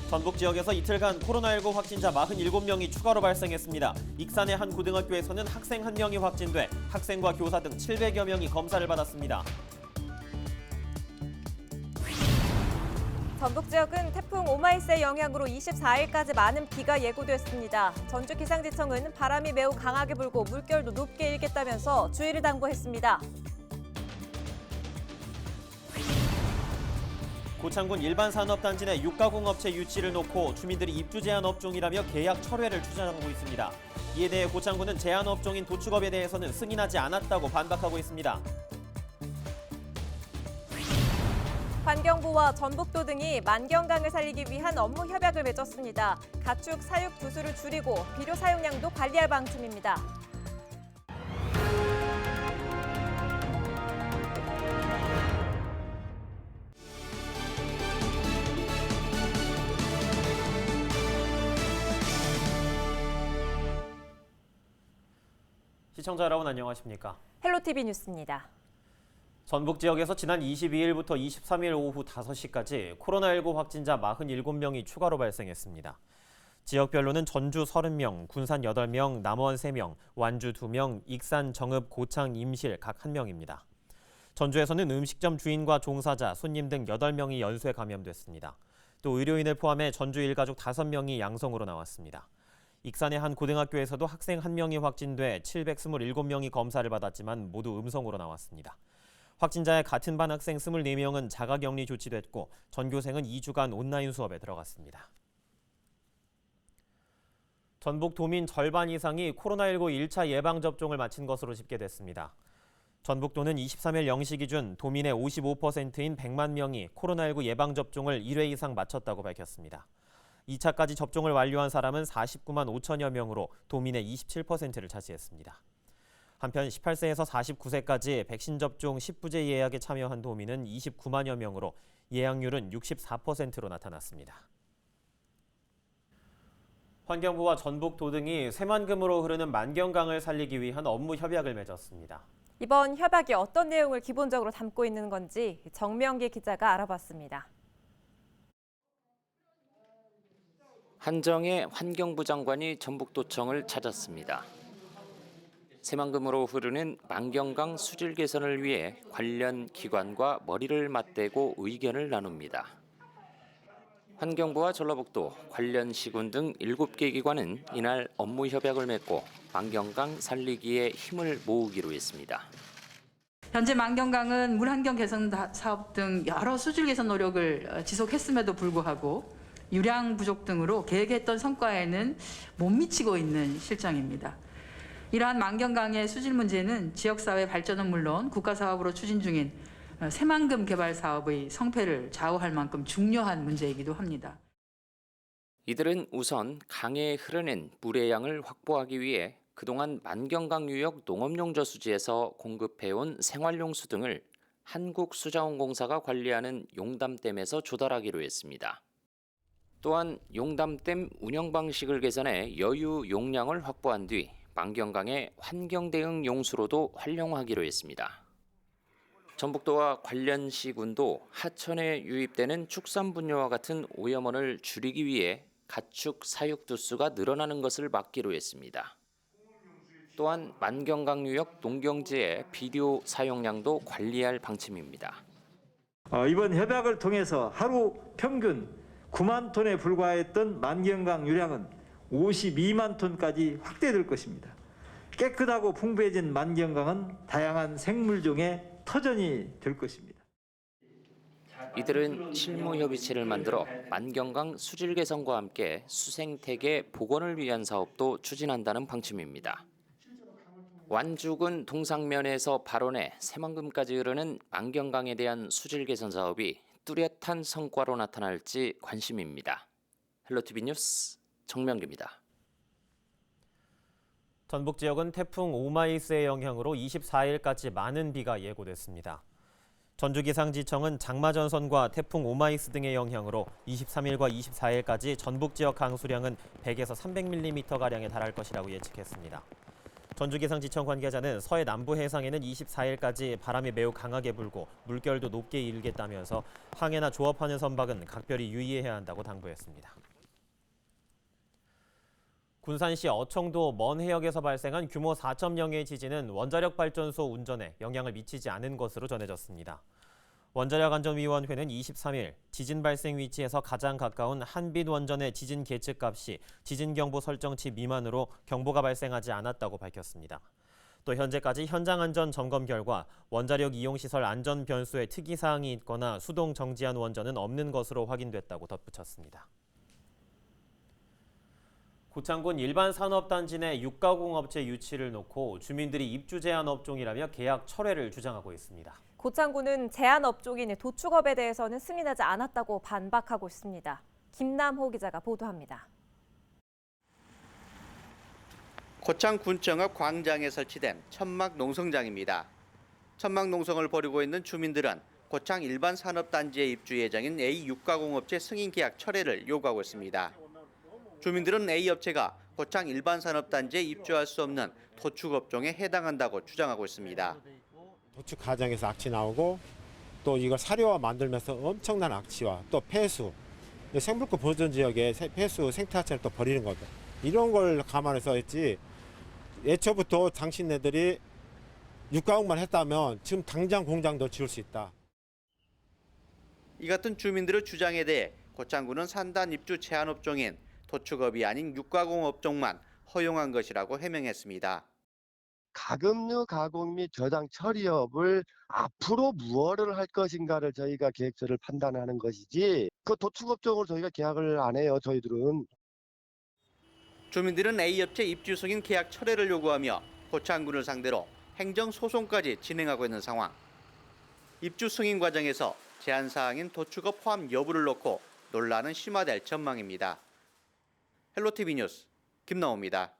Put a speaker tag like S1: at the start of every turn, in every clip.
S1: 전북 지역에서 이틀간 코로나19 확진자 47명이 추가로 발생했습니다. 익산의 한 고등학교에서는 학생 1명이 확진돼 학생과 교사 등 700여 명이 검사를 받았습니다.
S2: 전북 지역은 태풍 오마이스의 영향으로 24일까지 많은 비가 예고됐습니다. 전주기상지청은 바람이 매우 강하게 불고 물결도 높게 일겠다면서 주의를 당부했습니다.
S1: 고창군 일반산업단지 내 육가공업체 유치를 놓고 주민들이 입주 제한 업종이라며 계약 철회를 주장하고 있습니다. 이에 대해 고창군은 제한 업종인 도축업에 대해서는 승인하지 않았다고 반박하고 있습니다.
S2: 환경부와 전북도 등이 만경강을 살리기 위한 업무 협약을 맺었습니다. 가축 사육 부수를 줄이고 비료 사용량도 관리할 방침입니다.
S1: 시청자 여러분 안녕하십니까?
S2: 헬로티비 뉴스입니다.
S1: 전북 지역에서 지난 22일부터 23일 오후 5시까지 코로나19 확진자 47명이 추가로 발생했습니다. 지역별로는 전주 30명, 군산 8명, 남원 3명, 완주 2명, 익산, 정읍, 고창, 임실 각 1명입니다. 전주에서는 음식점 주인과 종사자, 손님 등 8명이 연쇄 감염됐습니다. 또 의료인을 포함해 전주 일가족 5명이 양성으로 나왔습니다. 익산의 한 고등학교에서도 학생 1명이 확진돼 727명이 검사를 받았지만 모두 음성으로 나왔습니다. 확진자의 같은 반 학생 24명은 자가격리 조치됐고 전교생은 2주간 온라인 수업에 들어갔습니다. 전북 도민 절반 이상이 코로나19 1차 예방접종을 마친 것으로 집계됐습니다. 전북도는 23일 0시 기준 도민의 55%인 100만 명이 코로나19 예방접종을 1회 이상 마쳤다고 밝혔습니다. 2차까지 접종을 완료한 사람은 49만 5천여 명으로 도민의 27%를 차지했습니다. 한편 18세에서 49세까지 백신 접종 10부제 예약에 참여한 도민은 29만여 명으로 예약률은 64%로 나타났습니다. 환경부와 전북도 등이 새만금으로 흐르는 만경강을 살리기 위한 업무 협약을 맺었습니다.
S2: 이번 협약이 어떤 내용을 기본적으로 담고 있는 건지 정명기 기자가 알아봤습니다.
S3: 한정혜 환경부 장관이 전북도청을 찾았습니다. 새만금으로 흐르는 만경강 수질 개선을 위해 관련 기관과 머리를 맞대고 의견을 나눕니다. 환경부와 전라북도, 관련 시군 등 7개 기관은 이날 업무 협약을 맺고 만경강 살리기에 힘을 모으기로 했습니다.
S4: 현재 만경강은 물환경 개선 사업 등 여러 수질 개선 노력을 지속했음에도 불구하고 유량 부족 등으로 계획했던 성과에는 못 미치고 있는 실정입니다. 이러한 만경강의 수질 문제는 지역사회 발전은 물론 국가사업으로 추진 중인 새만금 개발 사업의 성패를 좌우할 만큼 중요한 문제이기도 합니다.
S3: 이들은 우선 강에 흐르는 물의 양을 확보하기 위해 그동안 만경강 유역 농업용저수지에서 공급해온 생활용수 등을 한국수자원공사가 관리하는 용담댐에서 조달하기로 했습니다. 또한 용담댐 운영 방식을 개선해 여유 용량을 확보한 뒤 만경강의 환경 대응 용수로도 활용하기로 했습니다. 전북도와 관련 시군도 하천에 유입되는 축산분뇨와 같은 오염원을 줄이기 위해 가축 사육 두수가 늘어나는 것을 막기로 했습니다. 또한 만경강 유역 농경지의 비료 사용량도 관리할 방침입니다.
S5: 이번 협약을 통해서 하루 평균 9만 톤에 불과했던 만경강 유량은 52만 톤까지 확대될 것입니다. 깨끗하고 풍부해진 만경강은 다양한 생물종의 터전이 될 것입니다.
S3: 이들은 실무협의체를 만들어 만경강 수질 개선과 함께 수생태계 복원을 위한 사업도 추진한다는 방침입니다. 완주군 동상면에서 발원해 새만금까지 흐르는 만경강에 대한 수질 개선 사업이 뚜렷한 성과로 나타날지 관심입니다. 헬로티비 뉴스 정명기입니다.
S1: 전북 지역은 태풍 오마이스의 영향으로 24일까지 많은 비가 예고됐습니다. 전주기상지청은 장마전선과 태풍 오마이스 등의 영향으로 23일과 24일까지 전북 지역 강수량은 100에서 300mm가량에 달할 것이라고 예측했습니다. 전주기상지청 관계자는 서해 남부 해상에는 24일까지 바람이 매우 강하게 불고 물결도 높게 일겠다면서 항해나 조업하는 선박은 각별히 유의해야 한다고 당부했습니다. 군산시 어청도 먼 해역에서 발생한 규모 4.0의 지진은 원자력 발전소 운전에 영향을 미치지 않은 것으로 전해졌습니다. 원자력안전위원회는 23일 지진 발생 위치에서 가장 가까운 한빛 원전의 지진 계측값이 지진경보 설정치 미만으로 경보가 발생하지 않았다고 밝혔습니다. 또 현재까지 현장 안전 점검 결과 원자력 이용시설 안전 변수에 특이사항이 있거나 수동 정지한 원전은 없는 것으로 확인됐다고 덧붙였습니다. 고창군 일반 산업단지 내 육가공업체 유치를 놓고 주민들이 입주 제한 업종이라며 계약 철회를 주장하고 있습니다.
S2: 고창군은 제한 업종인 도축업에 대해서는 승인하지 않았다고 반박하고 있습니다. 김남호 기자가 보도합니다.
S6: 고창군청 앞 광장에 설치된 천막 농성장입니다. 천막 농성을 벌이고 있는 주민들은 고창 일반 산업단지의 입주 예정인 A 육가공업체 승인 계약 철회를 요구하고 있습니다. 주민들은 A 업체가 고창 일반 산업단지에 입주할 수 없는 도축업종에 해당한다고 주장하고 있습니다.
S7: 도축 과정에서 악취 나오고 또 이걸 사료화 만들면서 엄청난 악취와 또 폐수, 생물권 보존 지역에 폐수 생태하천을 또 버리는 거죠. 이런 걸 감안해서 했지 애초부터 당신네들이 육가공만 했다면 지금 당장 공장도 지을 수 있다.
S6: 이 같은 주민들의 주장에 대해 고창군은 산단 입주 제한 업종인 도축업이 아닌 육가공 업종만 허용한 것이라고 해명했습니다.
S8: 가금류 가공 및 저장 처리업을 앞으로 무엇을 할 것인가를 저희가 계획서를 판단하는 것이지 그 도축업종을 저희가 계약을 안 해요. 저희들은.
S6: 주민들은 A업체 입주 승인 계약 철회를 요구하며 고창군을 상대로 행정소송까지 진행하고 있는 상황. 입주 승인 과정에서 제한사항인 도축업 포함 여부를 놓고 논란은 심화될 전망입니다. 헬로티비 뉴스 김나호입니다.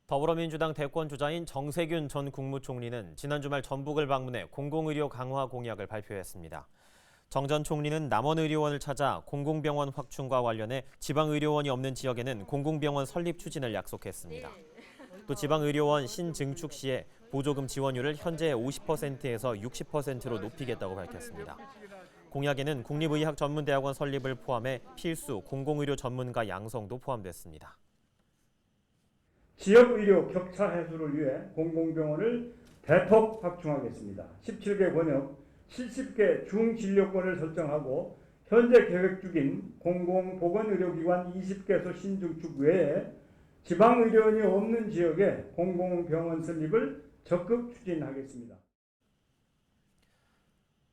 S1: 더불어민주당 대권주자인 정세균 전 국무총리는 지난 주말 전북을 방문해 공공의료 강화 공약을 발표했습니다. 정 전 총리는 남원의료원을 찾아 공공병원 확충과 관련해 지방의료원이 없는 지역에는 공공병원 설립 추진을 약속했습니다. 또 지방의료원 신증축 시에 보조금 지원율을 현재의 50%에서 60%로 높이겠다고 밝혔습니다. 공약에는 국립의학전문대학원 설립을 포함해 필수 공공의료 전문가 양성도 포함됐습니다.
S9: 지역의료 격차 해소를 위해 공공병원을 대폭 확충하겠습니다. 17개 권역 70개 중진료권을 설정하고 현재 계획 중인 공공보건의료기관 20개소 신증축 외에 지방의료원이 없는 지역에 공공병원 설립을 적극 추진하겠습니다.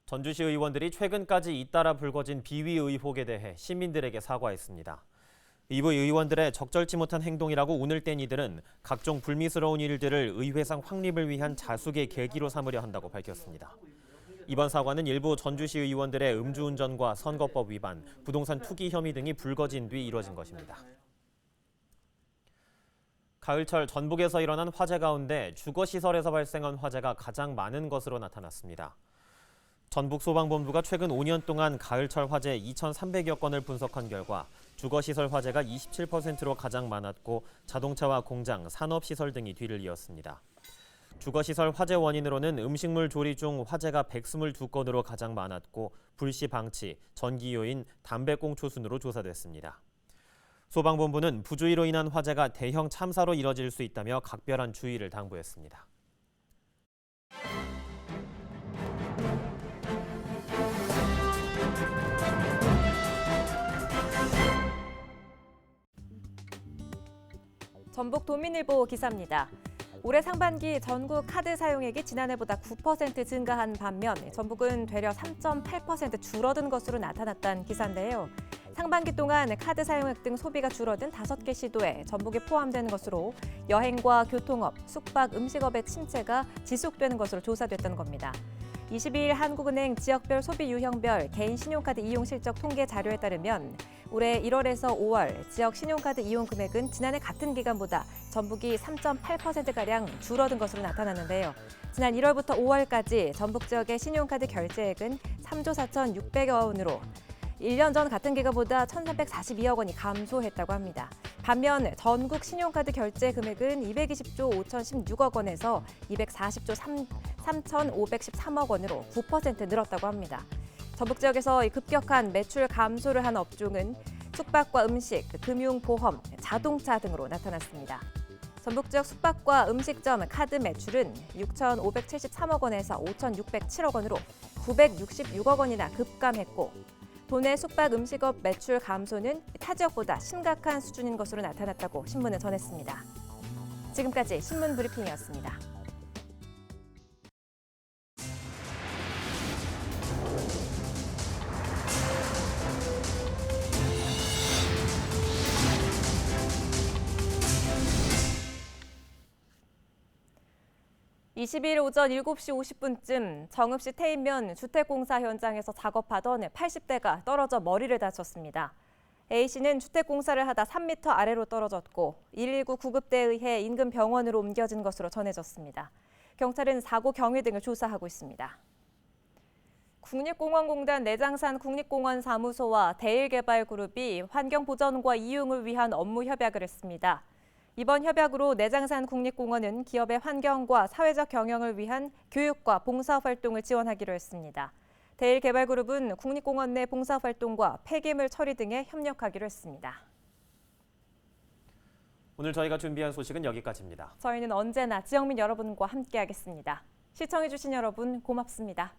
S1: 전주시 의원들이 최근까지 잇따라 불거진 비위 의혹에 대해 시민들에게 사과했습니다. 일부 의원들의 적절치 못한 행동이라고 운을 뗀 이들은 각종 불미스러운 일들을 의회상 확립을 위한 자숙의 계기로 삼으려 한다고 밝혔습니다. 이번 사과는 일부 전주시 의원들의 음주운전과 선거법 위반, 부동산 투기 혐의 등이 불거진 뒤 이뤄진 것입니다. 가을철 전북에서 일어난 화재 가운데 주거시설에서 발생한 화재가 가장 많은 것으로 나타났습니다. 전북소방본부가 최근 5년 동안 가을철 화재 2,300여 건을 분석한 결과 주거시설 화재가 27%로 가장 많았고 자동차와 공장, 산업시설 등이 뒤를 이었습니다. 주거시설 화재 원인으로는 음식물 조리 중 화재가 122건으로 가장 많았고 불씨 방치, 전기 요인, 담배꽁초 순으로 조사됐습니다. 소방본부는 부주의로 인한 화재가 대형 참사로 이뤄질 수 있다며 각별한 주의를 당부했습니다.
S2: 전북 도민일보 기사입니다. 올해 상반기 전국 카드 사용액이 지난해보다 9% 증가한 반면 전북은 되려 3.8% 줄어든 것으로 나타났다는 기사인데요. 상반기 동안 카드 사용액 등 소비가 줄어든 5개 시도에 전북이 포함되는 것으로 여행과 교통업, 숙박, 음식업의 침체가 지속되는 것으로 조사됐다는 겁니다. 22일 한국은행 지역별 소비 유형별 개인 신용카드 이용 실적 통계 자료에 따르면 올해 1월에서 5월 지역 신용카드 이용 금액은 지난해 같은 기간보다 전북이 3.8%가량 줄어든 것으로 나타났는데요. 지난 1월부터 5월까지 전북 지역의 신용카드 결제액은 3조 4,600여 원으로 1년 전 같은 기간보다 1,342억 원이 감소했다고 합니다. 반면 전국 신용카드 결제 금액은 220조 5,016억 원에서 240조 3,513억 원으로 9% 늘었다고 합니다. 전북 지역에서 급격한 매출 감소를 한 업종은 숙박과 음식, 금융, 보험, 자동차 등으로 나타났습니다. 전북 지역 숙박과 음식점 카드 매출은 6,573억 원에서 5,607억 원으로 966억 원이나 급감했고 도내 숙박 음식업 매출 감소는 타 지역보다 심각한 수준인 것으로 나타났다고 신문은 전했습니다. 지금까지 신문 브리핑이었습니다. (22일) 오전 7시 50분쯤 정읍시 태인면 주택공사 현장에서 작업하던 80대가 떨어져 머리를 다쳤습니다. A씨는 주택공사를 하다 3m 아래로 떨어졌고 119 구급대에 의해 인근 병원으로 옮겨진 것으로 전해졌습니다. 경찰은 사고 경위 등을 조사하고 있습니다. 국립공원공단 내장산 국립공원 사무소와 대일개발그룹이 환경보전과 이용을 위한 업무 협약을 했습니다. 이번 협약으로 내장산 국립공원은 기업의 환경과 사회적 경영을 위한 교육과 봉사활동을 지원하기로 했습니다. 대일개발그룹은 국립공원 내 봉사활동과 폐기물 처리 등에 협력하기로 했습니다.
S1: 오늘 저희가 준비한 소식은 여기까지입니다.
S2: 저희는 언제나 지역민 여러분과 함께하겠습니다. 시청해주신 여러분 고맙습니다.